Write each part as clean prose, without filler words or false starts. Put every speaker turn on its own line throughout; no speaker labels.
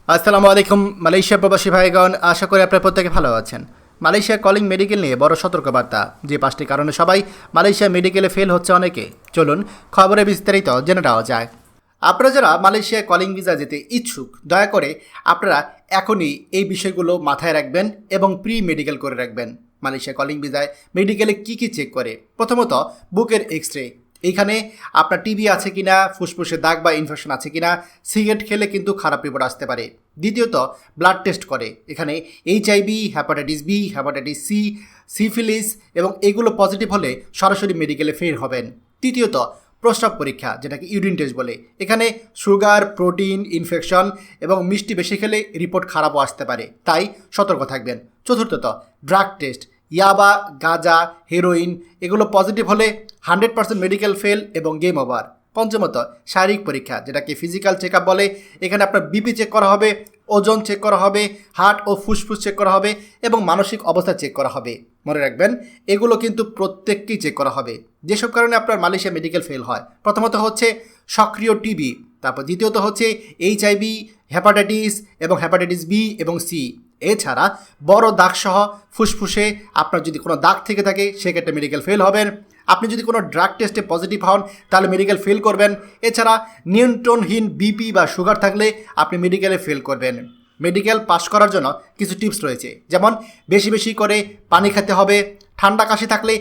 আসসালামু আলাইকুম মালয়েশিয়া প্রবাসী ভাইগণ, আশা করি আপনারা প্রত্যেকে ভালো আছেন। মালয়েশিয়া কলিং মেডিকেল নিয়ে বড় সতর্কবার্তা, যে 5টি কারণে সবাই মালয়েশিয়া মেডিকেলে ফেল হচ্ছে অনেকে। চলুন খবরে বিস্তারিত জেনে নেওয়া যায়। আপনারা যারা মালয়েশিয়া কলিং ভিসা যেতে ইচ্ছুক, দয়া করে আপনারা এখনই এই বিষয়গুলো মাথায় রাখবেন এবং প্রি মেডিকেল করে রাখবেন। মালয়েশিয়া কলিং ভিসায় মেডিকেলে কী কী চেক করে? প্রথমত বুকের এক্স-রে। এইখানে আপনার টিবি আছে কিনা, ফুসফুসে দাগ বা ইনফেকশন আছে কিনা, সিগারেট খেলে কিন্তু খারাপ রিপোর্ট আসতে পারে। দ্বিতীয়ত ব্লাড টেস্ট করে। এখানে HIV, hepatitis B, hepatitis C, syphilis এবং এগুলো পজিটিভ হলে সরাসরি মেডিকেলে ফের হবেন। তৃতীয়ত প্রস্রাব পরীক্ষা, যেটাকে ইউরিন টেস্ট বলে। এখানে সুগার, প্রোটিন, ইনফেকশন এবং মিষ্টি বেশি খেলে রিপোর্ট খারাপও আসতে পারে, তাই সতর্ক থাকবেন। চতুর্থত ড্রাগ টেস্ট, ইয়াবা, গাঁজা, হেরোইন এগুলো পজিটিভ হলে 100% মেডিকেল ফেল এবং গেম ওভার। পঞ্চমত শারীরিক পরীক্ষা, যেটাকে ফিজিক্যাল চেক আপ বলে। এখানে আপনার বিপি চেক করা হবে, ওজন চেক করা হবে, হার্ট ও ফুসফুস চেক করা হবে এবং মানসিক অবস্থা চেক করা হবে। মনে রাখবেন, এগুলো কিন্তু প্রত্যেককেই চেক করা হবে। যেসব কারণে আপনার মালয়েশিয়া মেডিকেল ফেল হয়, প্রথমত হচ্ছে সক্রিয় টিবি, তারপর দ্বিতীয়ত হচ্ছে এইচআইভি, হ্যাপাটাইটিস এবং হ্যাপাটাইটিস বি এবং সি। এছাড়া বড় দাগসহ ফুসফুসে আপনার যদি কোনো দাগ থেকে থাকে সেক্ষেত্রে মেডিকেল ফেল হবেন। আপনি যদি কোনো ড্রাগ টেস্টে পজিটিভ হন তাহলে মেডিকেল ফেল করবেন। এছাড়া নিয়ন্ত্রণহীন বিপি বা সুগার থাকলে আপনি মেডিকেলে ফেল করবেন। মেডিকেল পাস করার জন্য কিছু টিপস রয়েছে, যেমন বেশি বেশি করে পানি খেতে হবে, ঠান্ডা কাশি থাকলে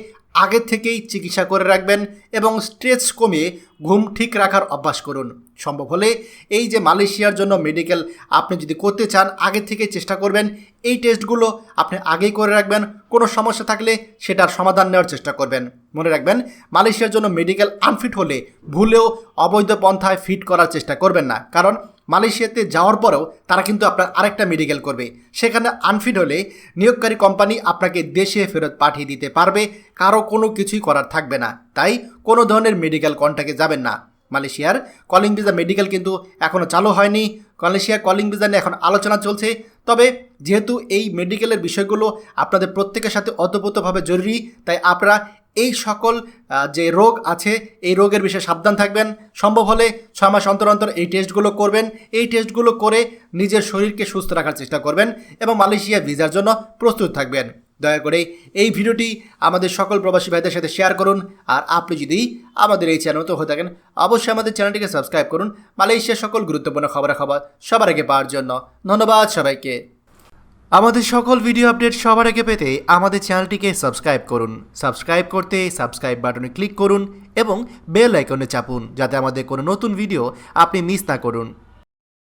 আগে থেকেই চিকিৎসা করে রাখবেন এবং স্ট্রেস কমিয়ে ঘুম ঠিক রাখার অভ্যাস করুন। সম্ভব হলে এই যে মালয়েশিয়ার জন্য মেডিকেল আপনি যদি করতে চান, আগে থেকে চেষ্টা করবেন এই টেস্টগুলো আপনি আগেই করে রাখবেন। কোনো সমস্যা থাকলে সেটার সমাধান নেওয়ার চেষ্টা করবেন। মনে রাখবেন, মালয়েশিয়ার জন্য মেডিকেল আনফিট হলে ভুলেও অবৈধ পন্থায় ফিট করার চেষ্টা করবেন না, কারণ মালয়েশিয়াতে যাওয়ার পরেও তারা কিন্তু আপনার আরেকটা মেডিকেল করবে। সেখানে আনফিট হলে নিয়োগকারী কোম্পানি আপনাকে দেশে ফেরত পাঠিয়ে দিতে পারবে, কারো কোনো কিছুই করার থাকবে না। তাই কোনো ধরনের মেডিকেল কন্ট্যাক্টে যাবেন না। মালয়েশিয়ার কলিং ভিসা মেডিকেল কিন্তু এখনও চালু হয়নি। মালয়েশিয়ার কলিং ভিসা নিয়ে এখন আলোচনা চলছে। তবে যেহেতু এই মেডিকেলের বিষয়গুলো আপনাদের প্রত্যেকের সাথে ওতপ্রোতভাবে জরুরি, তাই আপনারা এই সকল যে রোগ আছে এই রোগের বিষয়ে সাবধান থাকবেন। সম্ভব হলে 6 মাস অন্তর অন্তর এই টেস্টগুলো করবেন। এই টেস্টগুলো করে নিজের শরীরকে সুস্থ রাখার চেষ্টা করবেন এবং মালয়েশিয়া ভিসার জন্য প্রস্তুত থাকবেন। দয়া করে এই ভিডিওটি আমাদের সকল প্রবাসী ভাইদের সাথে শেয়ার করুন। আর আপনি যদি আমাদের এই চ্যানেল তো হয়ে থাকেন, অবশ্যই আমাদের চ্যানেলটিকে সাবস্ক্রাইব করুন মালয়েশিয়ার সকল গুরুত্বপূর্ণ খবরাখবর সবার আগে পাওয়ার জন্য। ধন্যবাদ সবাইকে। আমাদের সকল ভিডিও আপডেট সবার আগে পেতে আমাদের চ্যানেলটিকে সাবস্ক্রাইব করুন। সাবস্ক্রাইব করতে সাবস্ক্রাইব বাটনে ক্লিক করুন এবং বেল আইকনে চাপুন, যাতে আমাদের কোনো নতুন ভিডিও আপনি মিস না করুন।